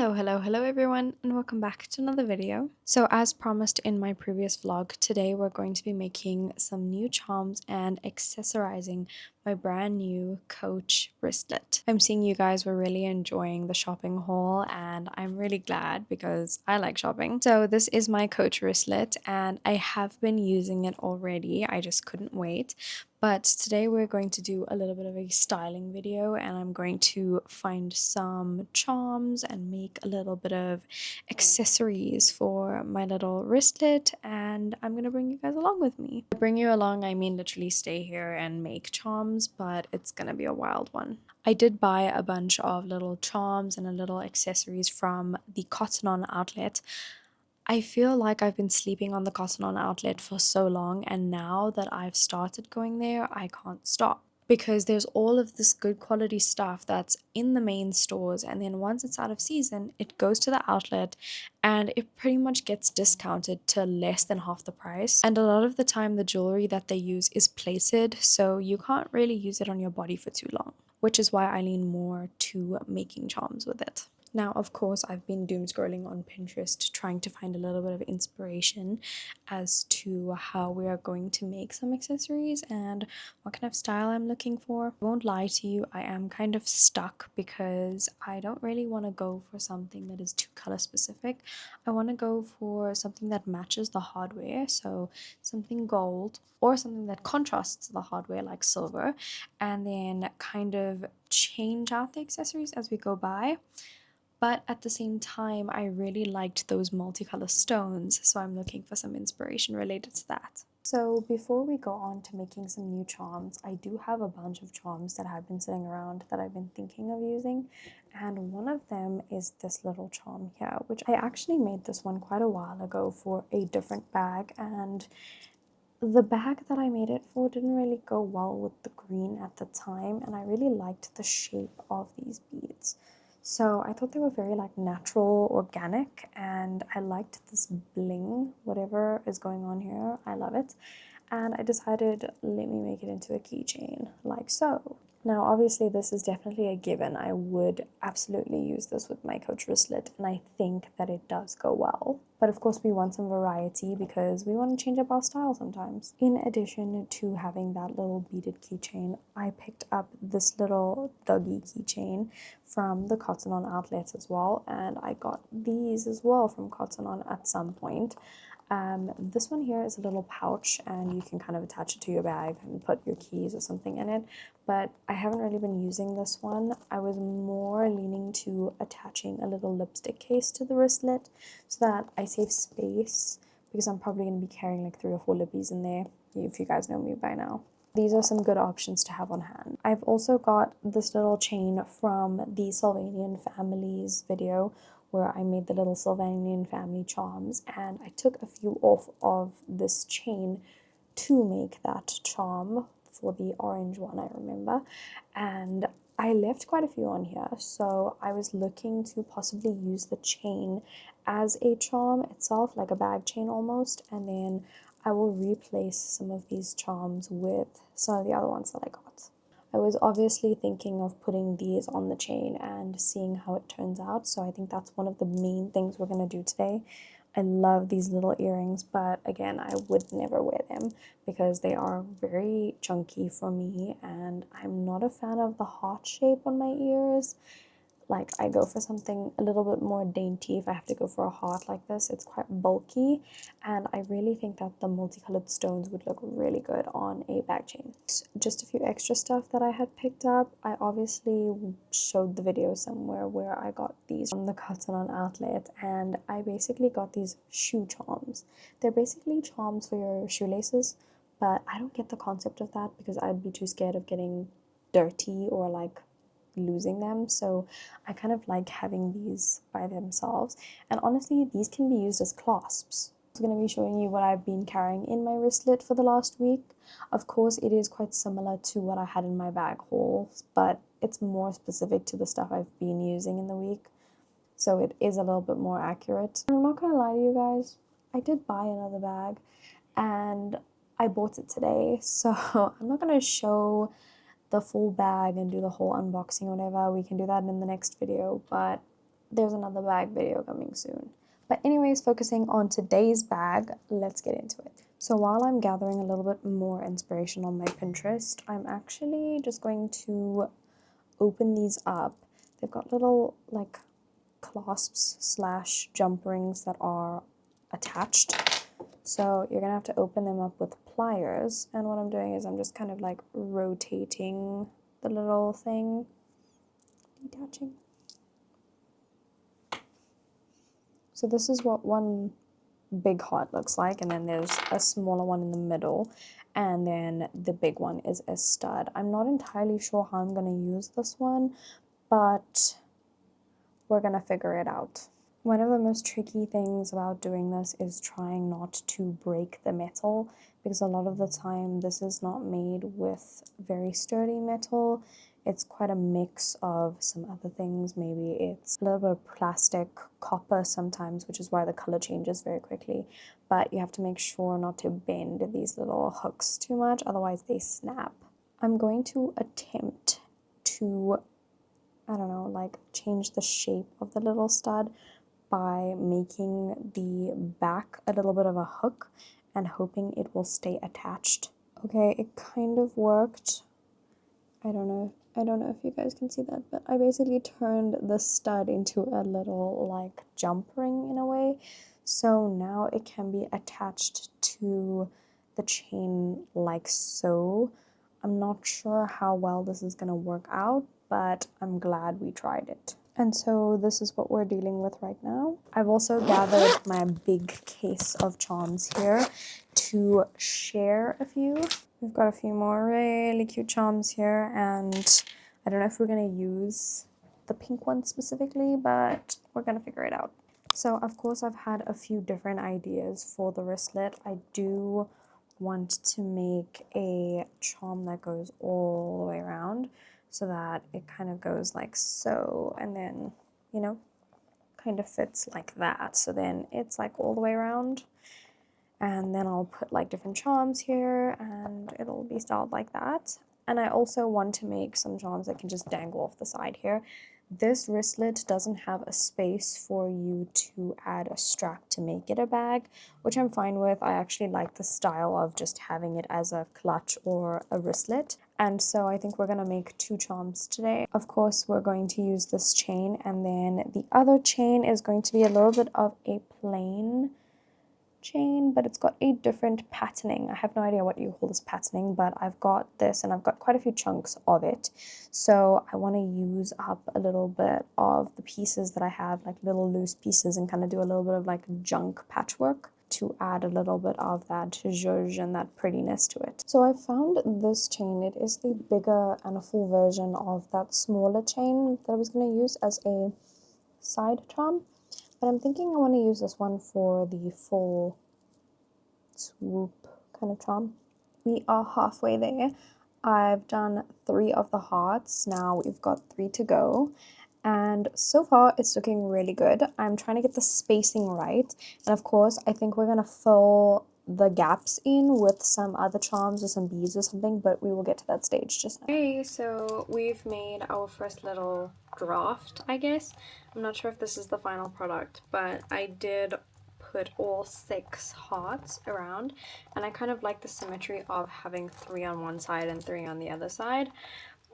Hello everyone, and welcome back to another video. So as promised in my previous vlog, today we're going to be making some new charms and accessorizing my brand new Coach wristlet. I'm seeing you guys were really enjoying the shopping haul, and I'm really glad because I like shopping. So this is my Coach wristlet, and I have been using it already. I just couldn't wait. But today we're going to do a little bit of a styling video, and I'm going to find some charms and make a little bit of accessories for my little wristlet, and I'm going to bring you guys along with me. By bring you along, I mean literally stay here and make charms, but it's going to be a wild one. I did buy a bunch of little charms and a little accessories from the Cotton On outlet. I feel like I've been sleeping on the Cotton On outlet for so long, and now that I've started going there, I can't stop. Because there's all of this good quality stuff that's in the main stores, and then once it's out of season, it goes to the outlet and it pretty much gets discounted to less than half the price. And a lot of the time, the jewelry that they use is plated, so you can't really use it on your body for too long, which is why I lean more to making charms with it. Now, of course, I've been doom scrolling on Pinterest trying to find a little bit of inspiration as to how we are going to make some accessories and what kind of style I'm looking for. I won't lie to you, I am kind of stuck because I don't really want to go for something that is too color specific. I want to go for something that matches the hardware, so something gold or something that contrasts the hardware like silver, and then kind of change out the accessories as we go by. But at the same time, I really liked those multicolor stones, so I'm looking for some inspiration related to that. So before we go on to making some new charms, I do have a bunch of charms that have been sitting around that I've been thinking of using, and one of them is this little charm here, which I actually made this one quite a while ago for a different bag, and the bag that I made it for didn't really go well with the green at the time, and I really liked the shape of these beads. So I thought they were very like natural, organic, and I liked this bling, whatever is going on here. I love it. And I decided, let me make it into a keychain, like so. Now, obviously, this is definitely a given. I would absolutely use this with my Coach wristlet, and I think that it does go well. But of course, we want some variety because we want to change up our style sometimes. In addition to having that little beaded keychain, I picked up this little doggy keychain from the Cotton On outlets as well, and I got these as well from Cotton On at some point. This one here is a little pouch, and you can kind of attach it to your bag and put your keys or something in it, but I haven't really been using this one. I was more leaning to attaching a little lipstick case to the wristlet so that I save space, because I'm probably going to be carrying like 3 or 4 lippies in there, if you guys know me by now. These are some good options to have on hand. I've also got this little chain from the Sylvanian Families video where I made the little Sylvanian family charms, and I took a few off of this chain to make that charm for the orange one, I remember, and I left quite a few on here, so I was looking to possibly use the chain as a charm itself, like a bag chain almost, and then I will replace some of these charms with some of the other ones that I got. I was obviously thinking of putting these on the chain and seeing how it turns out, so I think that's one of the main things we're going to do today. I love these little earrings, but again, I would never wear them because they are very chunky for me, and I'm not a fan of the heart shape on my ears. Like, I go for something a little bit more dainty if I have to go for a heart like this. It's quite bulky, and I really think that the multicolored stones would look really good on a bag chain. Just a few extra stuff that I had picked up. I obviously showed the video somewhere where I got these from the Cotton On outlet, and I basically got these shoe charms. They're basically charms for your shoelaces, but I don't get the concept of that because I'd be too scared of getting dirty or like losing them, so I kind of like having these by themselves, and honestly these can be used as clasps. I'm going to be showing you what I've been carrying in my wristlet for the last week. Of course, it is quite similar to what I had in my bag haul, but it's more specific to the stuff I've been using in the week, so it is a little bit more accurate. And I'm not gonna lie to you guys, I did buy another bag and I bought it today, so I'm not gonna show the full bag and do the whole unboxing or whatever. We can do that in the next video, but there's another bag video coming soon. But anyways, focusing on today's bag, let's get into it. So while I'm gathering a little bit more inspiration on my Pinterest, I'm actually just going to open these up. They've got little like clasps slash jump rings that are attached. So you're gonna have to open them up with pliers. And what I'm doing is I'm just kind of like rotating the little thing, detaching. So this is what one big heart looks like, and then there's a smaller one in the middle, and then the big one is a stud. I'm not entirely sure how I'm going to use this one, but we're going to figure it out. One of the most tricky things about doing this is trying not to break the metal, because a lot of the time this is not made with very sturdy metal. It's quite a mix of some other things. Maybe it's a little bit of plastic, copper sometimes, which is why the color changes very quickly. But you have to make sure not to bend these little hooks too much, otherwise they snap. I'm going to attempt to, I don't know, like change the shape of the little stud by making the back a little bit of a hook and hoping it will stay attached. Okay, it kind of worked. I don't know if you guys can see that, but I basically turned the stud into a little like jump ring in a way. So now it can be attached to the chain like so. I'm not sure how well this is gonna work out, but I'm glad we tried it. And so this is what we're dealing with right now. I've also gathered my big case of charms here to share a few. We've got a few more really cute charms here, and I don't know if we're going to use the pink one specifically, but we're going to figure it out. So of course I've had a few different ideas for the wristlet. I do want to make a charm that goes all the way around so that it kind of goes like so, and then, you know, kind of fits like that. So then it's like all the way around. And then I'll put like different charms here and it'll be styled like that. And I also want to make some charms that can just dangle off the side here. This wristlet doesn't have a space for you to add a strap to make it a bag, which I'm fine with. I actually like the style of just having it as a clutch or a wristlet. And so I think we're going to make two charms today. Of course, we're going to use this chain, and then the other chain is going to be a little bit of a plain chain, but it's got a different patterning. I have no idea what you call this patterning, but I've got this and I've got quite a few chunks of it. So I want to use up a little bit of the pieces that I have, like little loose pieces, and kind of do a little bit of like junk patchwork to add a little bit of that zhuzh and that prettiness to it. So I found this chain. It is a bigger and a full version of that smaller chain that I was going to use as a side charm. But I'm thinking I want to use this one for the full swoop kind of charm. We are halfway there. I've done 3 of the hearts. Now we've got 3 to go. And so far it's looking really good. I'm trying to get the spacing right. And of course, I think we're going to fill the gaps in with some other charms or some beads or something, but we will get to that stage just now. Okay, so we've made our first little draft, I guess. I'm not sure if this is the final product, but I did put all 6 hearts around, and I kind of like the symmetry of having 3 on one side and 3 on the other side,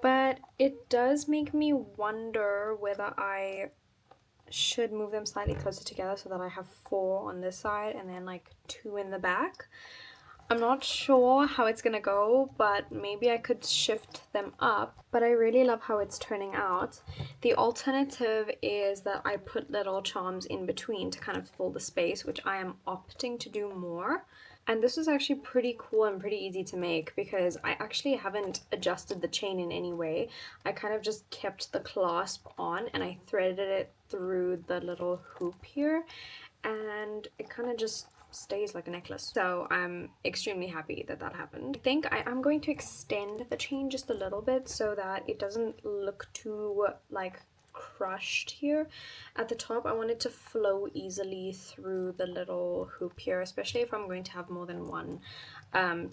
but it does make me wonder whether I should move them slightly closer together so that I have 4 on this side and then like 2 in the back. I'm not sure how it's gonna go, but maybe I could shift them up. But I really love how it's turning out. The alternative is that I put little charms in between to kind of fill the space, which I am opting to do more. And this was actually pretty cool and pretty easy to make because I actually haven't adjusted the chain in any way. I kind of just kept the clasp on and I threaded it through the little hoop here, and it kind of just stays like a necklace. So I'm extremely happy that that happened. I think I am going to extend the chain just a little bit so that it doesn't look too like crushed here. At the top I want it to flow easily through the little hoop here, especially if I'm going to have more than one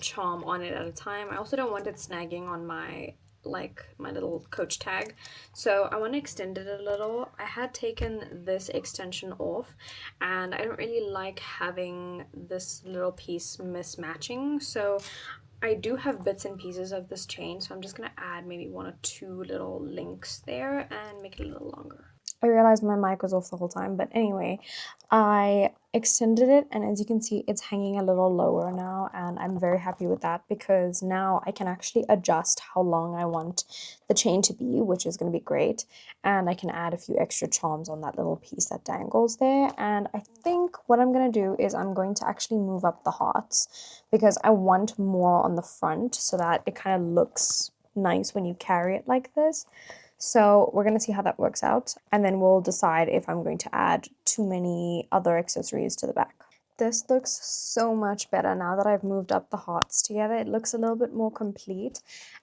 charm on it at a time. I also don't want it snagging on my like my little coach tag. So I want to extend it a little. I had taken this extension off and I don't really like having this little piece mismatching, so I do have bits and pieces of this chain, so I'm just going to add maybe 1 or 2 little links there and make it a little longer. I realized my mic was off the whole time, but anyway, I extended it, and as you can see, it's hanging a little lower now, and I'm very happy with that because now I can actually adjust how long I want the chain to be, which is going to be great, and I can add a few extra charms on that little piece that dangles there. And I think what I'm going to do is I'm going to actually move up the hearts because I want more on the front so that it kind of looks nice when you carry it like this. So we're going to see how that works out, and then we'll decide if I'm going to add too many other accessories to the back. This looks so much better now that I've moved up the hearts together. It looks a little bit more complete,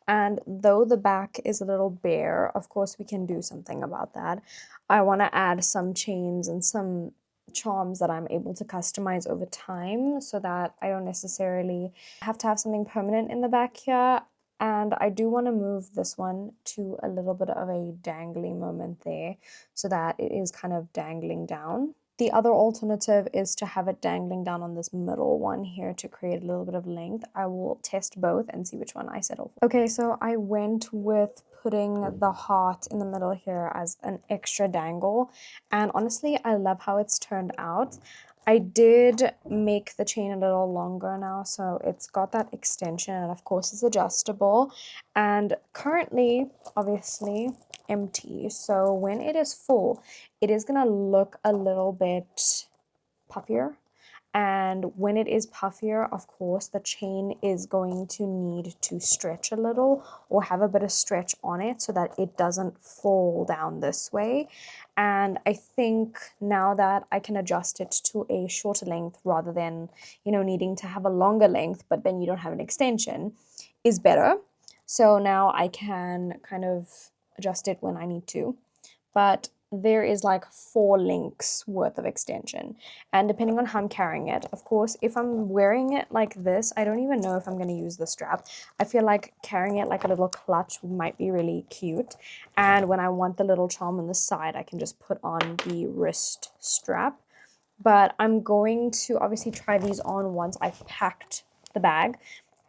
and though the back is a little bare, of course we can do something about that. I want to add some chains and some charms that I'm able to customize over time so that I don't necessarily have to have something permanent in the back here. And I do want to move this one to a little bit of a dangly moment there so that it is kind of dangling down. The other alternative is to have it dangling down on this middle one here to create a little bit of length. I will test both and see which one I settle for. Okay, so I went with putting the heart in the middle here as an extra dangle, and honestly, I love how it's turned out. I did make the chain a little longer now, so it's got that extension, and of course it's adjustable, and currently, obviously, empty. So when it is full, it is gonna look a little bit puffier. And when it is puffier, of course, the chain is going to need to stretch a little or have a bit of stretch on it so that it doesn't fall down this way. And I think now that I can adjust it to a shorter length rather than, needing to have a longer length, but then you don't have an extension, is better. So now I can kind of adjust it when I need to. But there is like 4 links worth of extension, and depending on how I'm carrying it, of course, if I'm wearing it like this, I don't even know if I'm going to use the strap. I feel like carrying it like a little clutch might be really cute, and when I want the little charm on the side, I can just put on the wrist strap. But I'm going to obviously try these on once I've packed the bag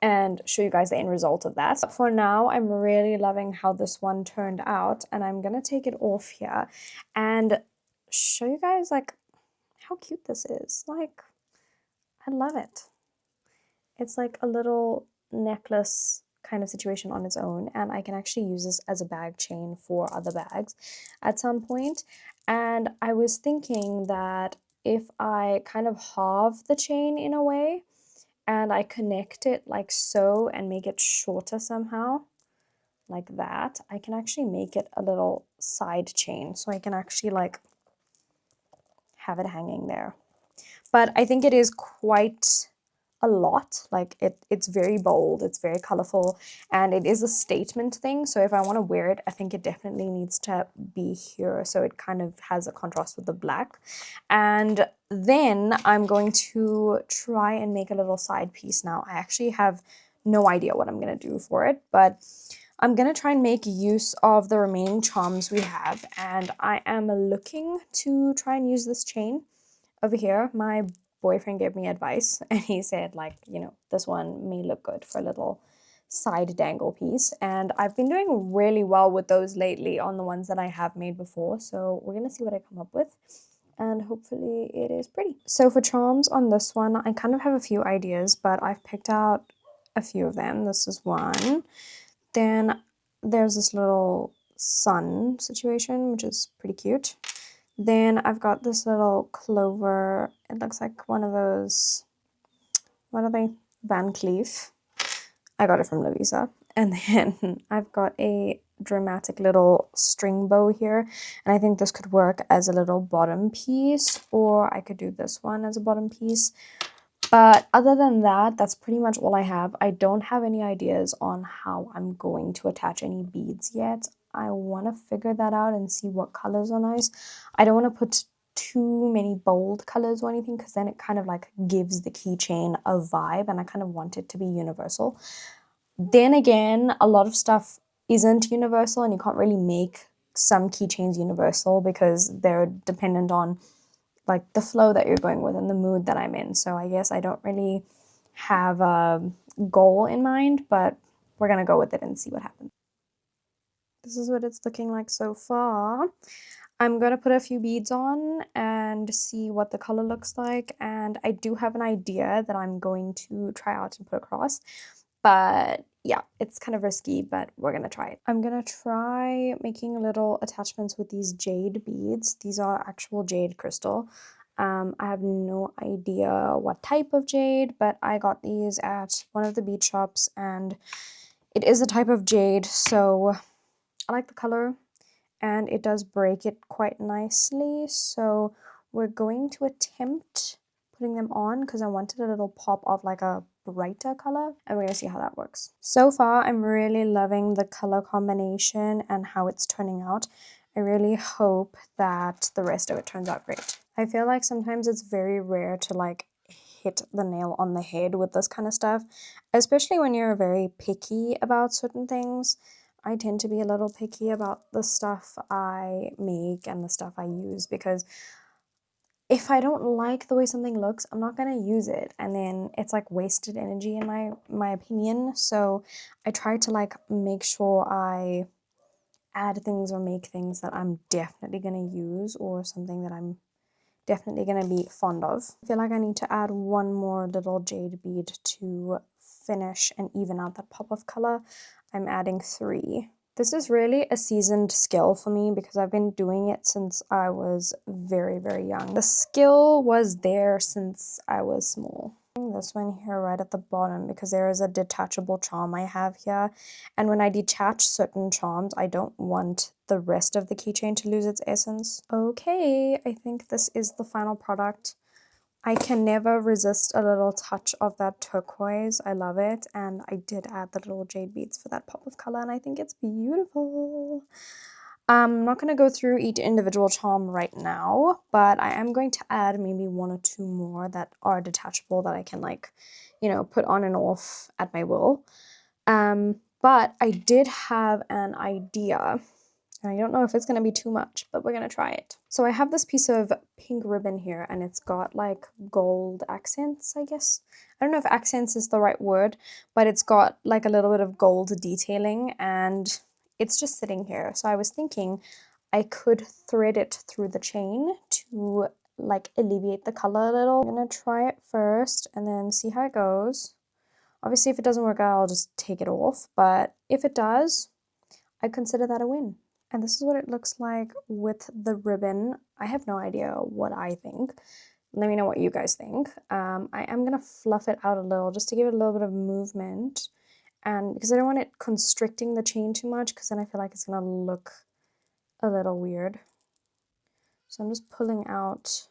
and show you guys the end result of that. But for now, I'm really loving how this one turned out, and I'm gonna take it off here and show you guys like how cute this is. Like, I love it. It's like a little necklace kind of situation on its own, and I can actually use this as a bag chain for other bags at some point. And I was thinking that if I kind of halve the chain in a way, and I connect it like so and make it shorter somehow, like that, I can actually make it a little side chain, so I can actually like have it hanging there. But I think it is quite a lot. Like it's very bold, it's very colorful, and it is a statement thing. So if I want to wear it, I think it definitely needs to be here so it kind of has a contrast with the black. And then I'm going to try and make a little side piece now. I actually have no idea what I'm going to do for it, but I'm going to try and make use of the remaining charms we have, and I am looking to try and use this chain over here. My boyfriend gave me advice, and he said, like, this one may look good for a little side dangle piece, and I've been doing really well with those lately on the ones that I have made before, so we're gonna see what I come up with, and hopefully it is pretty. So for charms on this one, I kind of have a few ideas, but I've picked out a few of them. This is one. Then there's this little sun situation, which is pretty cute. Then I've got this little clover. It looks like one of those, what are they? Van Cleef. I got it from Louisa. And then I've got a dramatic little string bow here. And I think this could work as a little bottom piece, or I could do this one as a bottom piece. But other than that, that's pretty much all I have. I don't have any ideas on how I'm going to attach any beads yet. I want to figure that out and see what colors are nice. I don't want to put too many bold colors or anything, because then it kind of like gives the keychain a vibe, and I kind of want it to be universal. Then again, a lot of stuff isn't universal, and you can't really make some keychains universal because they're dependent on like the flow that you're going with and the mood that I'm in. So I guess I don't really have a goal in mind, but we're gonna go with it and see what happens. This is what it's looking like so far. I'm gonna put a few beads on and see what the color looks like, and I do have an idea that I'm going to try out and put across, but yeah, it's kind of risky, but we're gonna try it. I'm gonna try making little attachments with these jade beads. These are actual jade crystal. I have no idea what type of jade, but I got these at one of the bead shops, and it is a type of jade, so I like the color and it does break it quite nicely. So we're going to attempt putting them on because I wanted a little pop of like a brighter color, and we're gonna see how that works. So far, I'm really loving the color combination and how it's turning out. I really hope that the rest of it turns out great. I feel like sometimes it's very rare to like hit the nail on the head with this kind of stuff, especially when you're very picky about certain things. I tend to be a little picky about the stuff I make and the stuff I use because if I don't like the way something looks, I'm not gonna use it, and then it's like wasted energy in my opinion. So I try to like make sure I add things or make things that I'm definitely gonna use or something that I'm definitely gonna be fond of. I feel like I need to add one more little jade bead to finish and even out that pop of color. I'm adding 3. This is really a seasoned skill for me because I've been doing it since I was very, very young. The skill was there since I was small. This one here right at the bottom because there is a detachable charm I have here, and when I detach certain charms I don't want the rest of the keychain to lose its essence. Okay, I think this is the final product. I can never resist a little touch of that turquoise. I love it, and I did add the little jade beads for that pop of color, and I think it's beautiful. I'm not going to go through each individual charm right now, but I am going to add maybe 1 or 2 more that are detachable that I can like, you know, put on and off at my will. But I did have an idea. I don't know if it's going to be too much, but we're going to try it. So I have this piece of pink ribbon here, and it's got like gold accents, I guess. I don't know if accents is the right word, but it's got like a little bit of gold detailing, and it's just sitting here. So I was thinking I could thread it through the chain to like alleviate the color a little. I'm going to try it first and then see how it goes. Obviously, if it doesn't work out, I'll just take it off, but if it does, I consider that a win. And this is what it looks like with the ribbon. I have no idea what I think. Let me know what you guys think. I am going to fluff it out a little just to give it a little bit of movement. And because I don't want it constricting the chain too much, because then I feel like it's going to look a little weird. So I'm just pulling out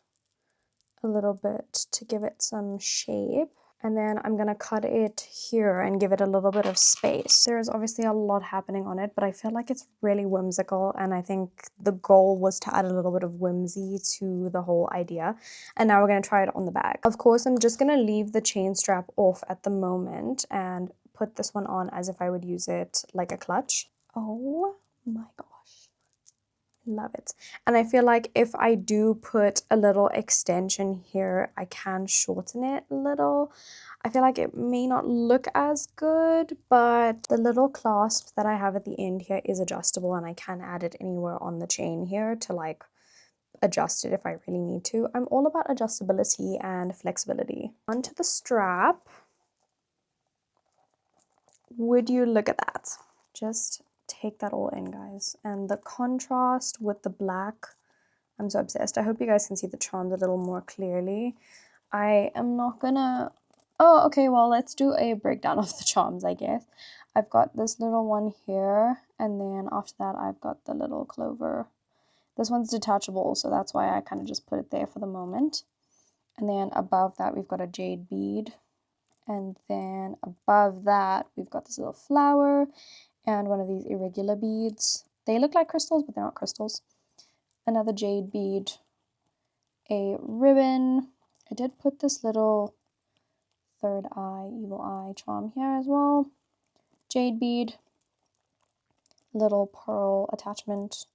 a little bit to give it some shape. And then I'm gonna cut it here and give it a little bit of space. There's obviously a lot happening on it, but I feel like it's really whimsical, and I think the goal was to add a little bit of whimsy to the whole idea. And now we're gonna try it on the bag. Of course, I'm just gonna leave the chain strap off at the moment and put this one on as if I would use it like a clutch. Oh my gosh. Love it. And I feel like if I do put a little extension here, I can shorten it a little. I feel like it may not look as good, but the little clasp that I have at the end here is adjustable, and I can add it anywhere on the chain here to like adjust it if I really need to. I'm all about adjustability and flexibility. Onto the strap. Would you look at that? Just take that all in, guys. And the contrast with the black, I'm so obsessed. I hope you guys can see the charms a little more clearly. I am not gonna... Oh, okay, well, let's do a breakdown of the charms, I guess. I've got this little one here, and then after that, I've got the little clover. This one's detachable, so that's why I kind of just put it there for the moment. And then above that, we've got a jade bead. And then above that, we've got this little flower and one of these irregular beads. They look like crystals, but they're not crystals. Another jade bead, a ribbon. I did put this little third eye, evil eye charm here as well. Jade bead. little pearl attachment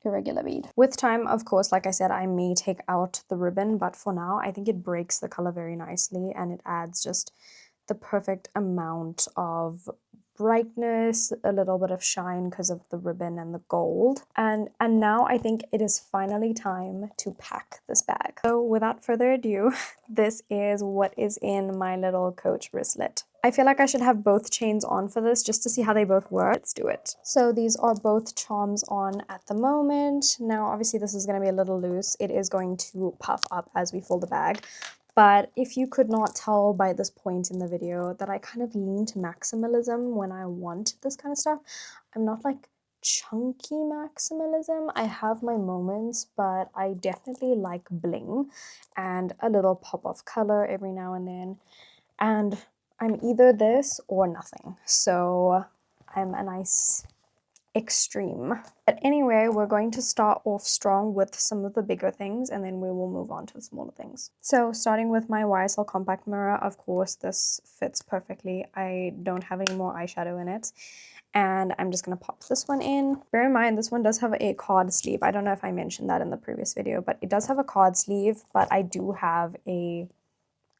irregular bead. With time, of course, like I said, I may take out the ribbon, but for now I think it breaks the color very nicely and it adds just the perfect amount of brightness, a little bit of shine because of the ribbon and the gold. And now I think it is finally time to pack this bag. So without further ado, this is what is in my little Coach wristlet. I feel like I should have both chains on for this just to see how they both work. Let's do it. So these are both charms on at the moment. Now obviously this is going to be a little loose. It is going to puff up as we fold the bag. But if you could not tell by this point in the video that I kind of lean to maximalism when I want this kind of stuff. I'm not like chunky maximalism. I have my moments, but I definitely like bling and a little pop of color every now and then. And I'm either this or nothing. So I'm a nice extreme. But anyway, we're going to start off strong with some of the bigger things and then we will move on to the smaller things. So starting with my YSL compact mirror, of course this fits perfectly. I don't have any more eyeshadow in it. And I'm just going to pop this one in. Bear in mind, this one does have a card sleeve. I don't know if I mentioned that in the previous video, but it does have a card sleeve, but I do have a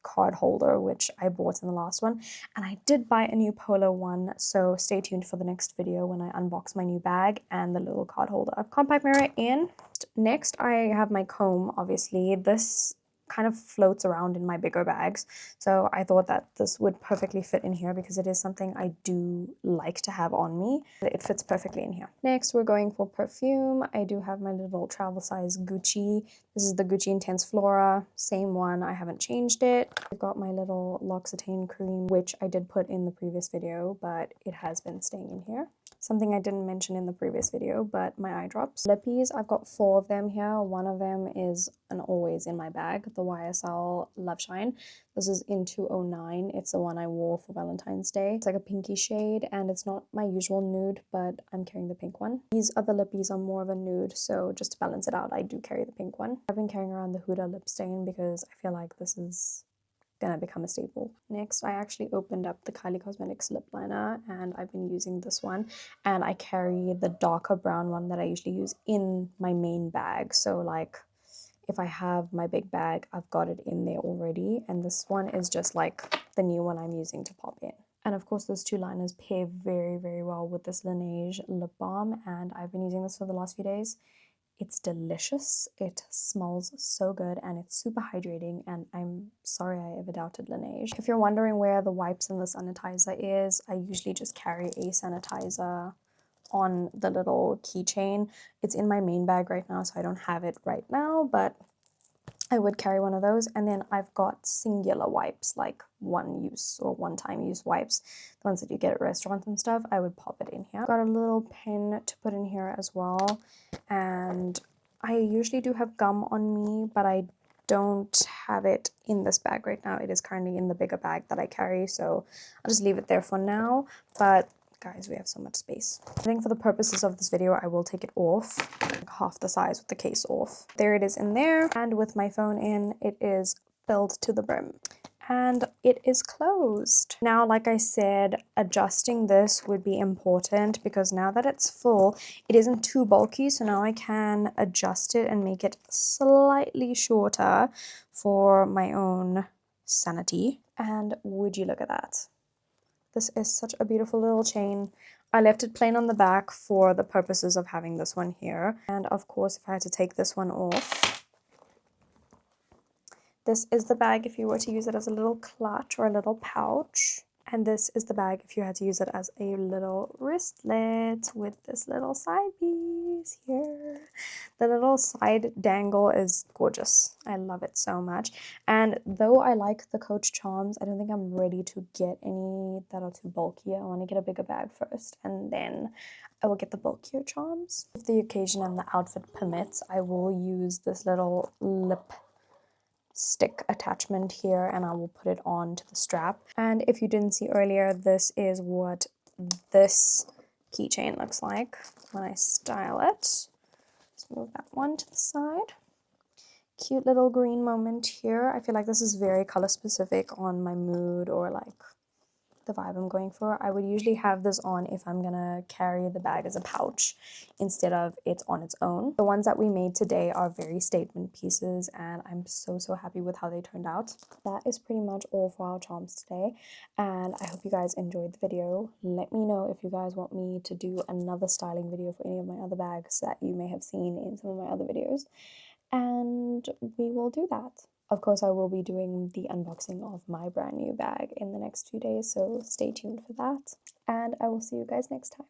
card holder which I bought in the last one, and I did buy a new polo one, so stay tuned for the next video when I unbox my new bag and the little card holder. Compact mirror in. Next I have my comb. Obviously this kind of floats around in my bigger bags, so I thought that this would perfectly fit in here because it is something I do like to have on me. It fits perfectly in here. Next we're going for perfume. I do have my little travel size Gucci. This is the Gucci Intense Flora, same one, I haven't changed it. I've got my little L'Occitane cream, which I did put in the previous video, but it has been staying in here. Something I didn't mention in the previous video, but my eye drops. Lippies, I've got 4 of them here. One of them is an always in my bag, the YSL Love Shine. This is in 209. It's the one I wore for Valentine's Day. It's like a pinky shade and it's not my usual nude, but I'm carrying the pink one. These other lippies are more of a nude, so just to balance it out, I do carry the pink one. I've been carrying around the Huda lip stain because I feel like this is gonna become a staple. Next, I actually opened up the Kylie Cosmetics lip liner and I've been using this one, and I carry the darker brown one that I usually use in my main bag. So like if I have my big bag, I've got it in there already, and this one is just like the new one I'm using to pop in. And of course those two liners pair very, very well with this Laneige lip balm, and I've been using this for the last few days. It's delicious, it smells so good, and it's super hydrating, and I'm sorry I ever doubted Laneige. If you're wondering where the wipes and the sanitizer is, I usually just carry a sanitizer on the little keychain. It's in my main bag right now, so I don't have it right now, but I would carry one of those. And then I've got singular wipes, like one use or one time use wipes, the ones that you get at restaurants and stuff. I would pop it in here. Got a little pin to put in here as well, and I usually do have gum on me, but I don't have it in this bag right now. It is currently in the bigger bag that I carry, so I'll just leave it there for now. But guys, we have so much space. I think for the purposes of this video, I will take it off, like half the size with the case off. There it is in there, and with my phone in, it is filled to the brim. And it is closed. Now, like I said, adjusting this would be important because now that it's full, it isn't too bulky, so now I can adjust it and make it slightly shorter for my own sanity. And would you look at that? This is such a beautiful little chain. I left it plain on the back for the purposes of having this one here. And of course, if I had to take this one off, this is the bag if you were to use it as a little clutch or a little pouch. And this is the bag if you had to use it as a little wristlet with this little side piece here. The little side dangle is gorgeous. I love it so much. And though I like the Coach charms, I don't think I'm ready to get any that are too bulky. I want to get a bigger bag first, and then I will get the bulkier charms. If the occasion and the outfit permits, I will use this little lip stick attachment here and I will put it on to the strap. And if you didn't see earlier, this is what this keychain looks like when I style it. Let's move that one to the side. Cute little green moment here. I feel like this is very color specific on my mood or like the vibe I'm going for. I would usually have this on if I'm gonna carry the bag as a pouch instead of it on its own. The ones that we made today are very statement pieces, and I'm so happy with how they turned out. That is pretty much all for our charms today, and I hope you guys enjoyed the video. Let me know if you guys want me to do another styling video for any of my other bags that you may have seen in some of my other videos, and we will do that. Of course, I will be doing the unboxing of my brand new bag in the next few days, so stay tuned for that, and I will see you guys next time.